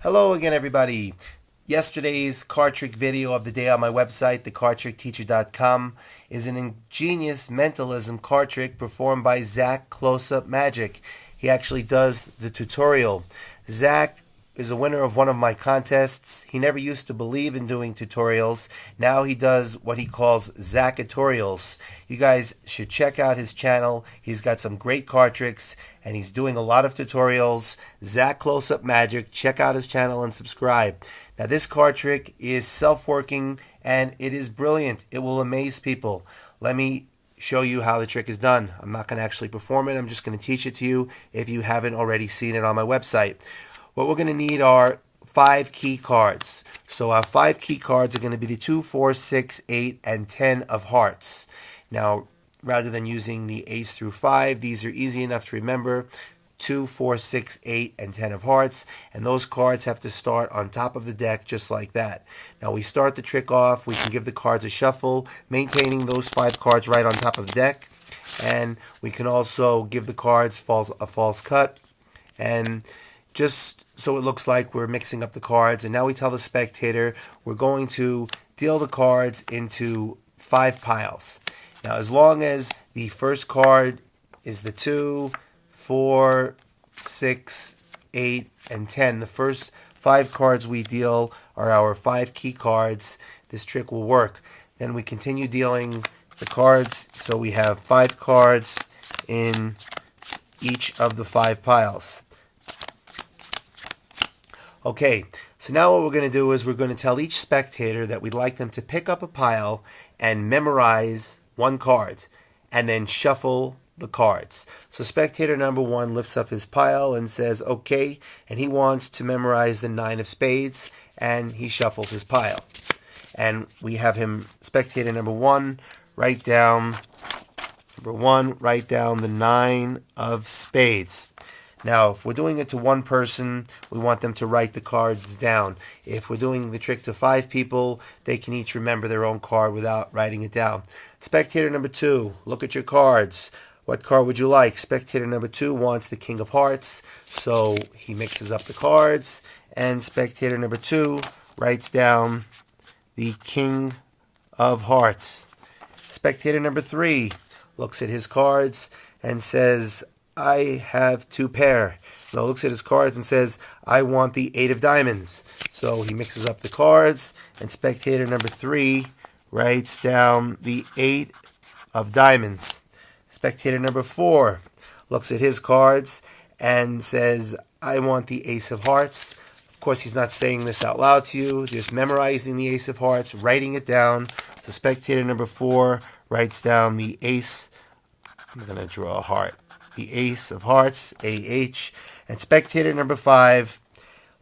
Hello again, everybody. Yesterday's card trick video of the day on my website, thecardtrickteacher.com, is an ingenious mentalism card trick performed by Zach Close-Up Magic. He actually does the tutorial. Zach is a winner of one of my contests. He never used to believe in doing tutorials. Now he does what he calls Zachatorials. You guys should check out his channel. He's got some great card tricks and he's doing a lot of tutorials. Zach Close-Up Magic. Check out his channel and subscribe. Now this card trick is self-working and it is brilliant. It will amaze people. Let me show you how the trick is done. I'm not going to actually perform it. I'm just going to teach it to you if you haven't already seen it on my website. What we're going to need are 5 key cards. So our 5 key cards are going to be the 2, 4, 6, 8, and 10 of hearts. Now, rather than using the ace through 5, these are easy enough to remember. 2, 4, 6, 8, and 10 of hearts. And those cards have to start on top of the deck just like that. Now we start the trick off. We can give the cards a shuffle, maintaining those 5 cards right on top of the deck. And we can also give the cards a false cut. And just so it looks like we're mixing up the cards. And now we tell the spectator we're going to deal the cards into 5 piles. Now as long as the first card is the 2, 4, 6, 8, and 10, the first 5 cards we deal are our 5 key cards, this trick will work. Then we continue dealing the cards, so we have 5 cards in each of the 5 piles. Okay, so now what we're going to do is we're going to tell each spectator that we'd like them to pick up a pile and memorize 1 card and then shuffle the cards. So spectator number 1 lifts up his pile and says okay, and he wants to memorize the 9 of spades, and he shuffles his pile. And we have him, spectator number 1, write down the 9 of spades. Now, if we're doing it to one person, we want them to write the cards down. If we're doing the trick to 5 people, they can each remember their own card without writing it down. Spectator number 2, look at your cards. What card would you like? Spectator number 2 wants the King of Hearts, so he mixes up the cards. And spectator number 2 writes down the King of Hearts. Spectator number 3 looks at his cards and says, I have 2 pair. Now looks at his cards and says, I want the 8 of diamonds. So he mixes up the cards, and spectator number 3 writes down the 8 of diamonds. Spectator number 4 looks at his cards and says, I want the ace of hearts. Of course, he's not saying this out loud to you, just memorizing the ace of hearts, writing it down. So spectator number 4 writes down the ace. I'm going to draw a heart. The ace of hearts, AH. And spectator number 5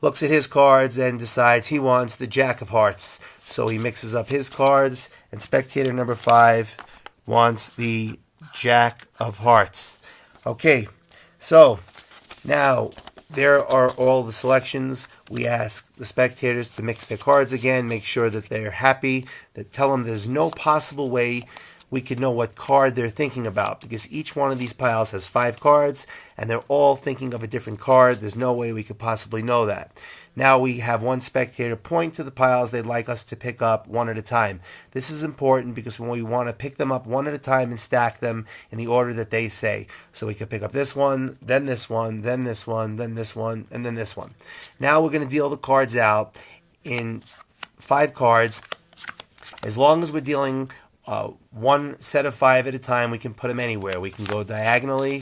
looks at his cards and decides he wants the jack of hearts. So he mixes up his cards, and spectator number 5 wants the jack of hearts. Okay, so now there are all the selections. We ask the spectators to mix their cards again, make sure that they're happy, that tell them there's no possible way we could know what card they're thinking about, because each one of these piles has 5 cards and they're all thinking of a different card. There's no way we could possibly know that. Now we have one spectator point to the piles they'd like us to pick up one at a time. This is important because we want to pick them up one at a time and stack them in the order that they say. So we could pick up this one, then this one, then this one, then this one, and then this one. Now we're going to deal the cards out in 5 cards. As long as we're dealing one set of 5 at a time, we can put them anywhere. We can go diagonally.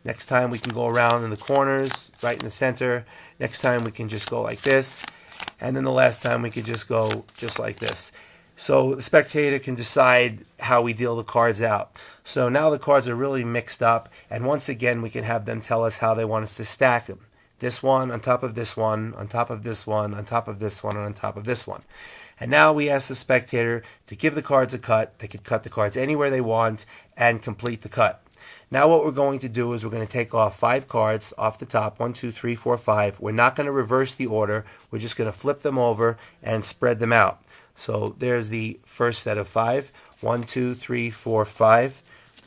Next time we can go around in the corners, right in the center. Next time we can just go like this. And then the last time we could just go just like this. So the spectator can decide how we deal the cards out. So now the cards are really mixed up. And once again, we can have them tell us how they want us to stack them. This one on top of this one, on top of this one, on top of this one, and on top of this one. And now we ask the spectator to give the cards a cut. They could cut the cards anywhere they want and complete the cut. Now what we're going to do is we're going to take off 5 cards off the top, 1, 2, 3, 4, 5. We're not going to reverse the order. We're just going to flip them over and spread them out. So there's the first set of 5. 1, 2, 3, 4, 5.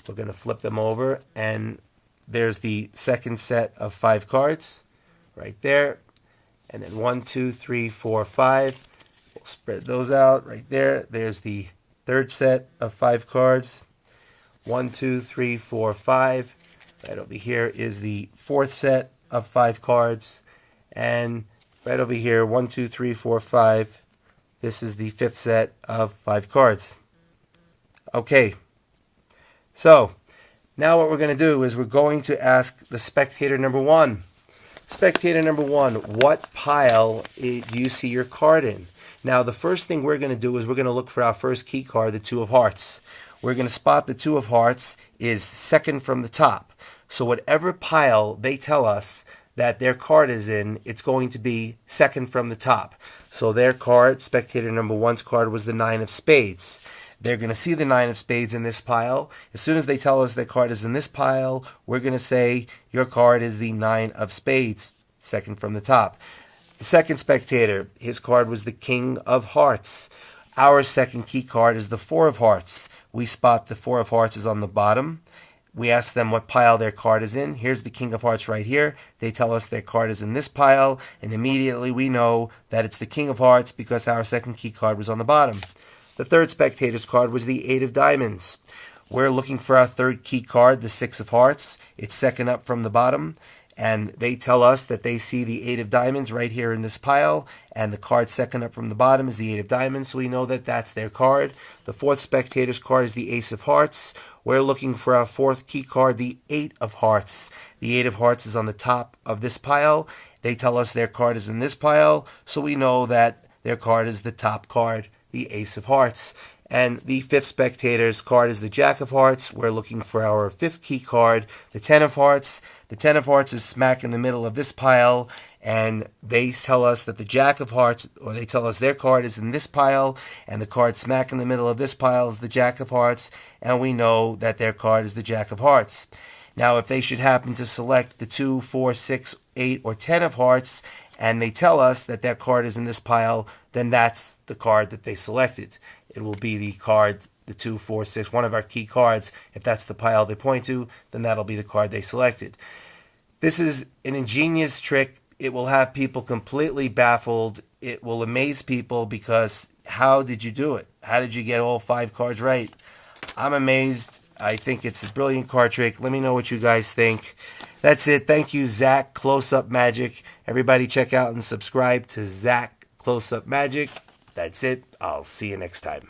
We're going to flip them over, and there's the second set of 5 cards right there. and then 1, 2, 3, 4, 5. We'll spread those out right there. There's the third set of 5 cards. 1, 2, 3, 4, 5. Right over here is the fourth set of 5 cards. And right over here, 1, 2, 3, 4, 5. This is the fifth set of 5 cards. Okay. So, now what we're going to do is we're going to ask the spectator number 1. Spectator number 1, what pile do you see your card in? Now, the first thing we're going to do is we're going to look for our first key card, the 2 of hearts. We're going to spot the 2 of hearts is second from the top. So whatever pile they tell us that their card is in, it's going to be second from the top. So their card, spectator number 1's card, was the 9 of spades. They're going to see the 9 of spades in this pile. As soon as they tell us their card is in this pile, we're going to say your card is the 9 of spades, second from the top. The second spectator, his card was the King of Hearts. Our second key card is the 4 of Hearts. We spot the 4 of Hearts is on the bottom. We ask them what pile their card is in. Here's the King of Hearts right here. They tell us their card is in this pile, and immediately we know that it's the King of Hearts because our second key card was on the bottom. The third spectator's card was the 8 of Diamonds. We're looking for our third key card, the 6 of Hearts. It's second up from the bottom, and they tell us that they see the 8 of Diamonds right here in this pile, and the card second up from the bottom is the 8 of Diamonds, so we know that that's their card. The fourth spectator's card is the Ace of Hearts. We're looking for our fourth key card, the 8 of Hearts. The 8 of Hearts is on the top of this pile. They tell us their card is in this pile, so we know that their card is the top card, the Ace of Hearts. And the fifth spectator's card is the Jack of Hearts. We're looking for our fifth key card, the 10 of Hearts. The 10 of Hearts is smack in the middle of this pile, and they tell us that the Jack of Hearts, or they tell us their card is in this pile, and the card smack in the middle of this pile is the Jack of Hearts, and we know that their card is the Jack of Hearts. Now, if they should happen to select the 2, 4, 6, 8, or 10 of Hearts, and they tell us that their card is in this pile, then that's the card that they selected. It will be the card, the 2, 4, 6, one of our key cards. If that's the pile they point to, then that'll be the card they selected. This is an ingenious trick. It will have people completely baffled. It will amaze people because how did you do it? How did you get all 5 cards right? I'm amazed. I think it's a brilliant card trick. Let me know what you guys think. That's it. Thank you, Zach Close-Up Magic. Everybody check out and subscribe to Zach Close-Up Magic. That's it. I'll see you next time.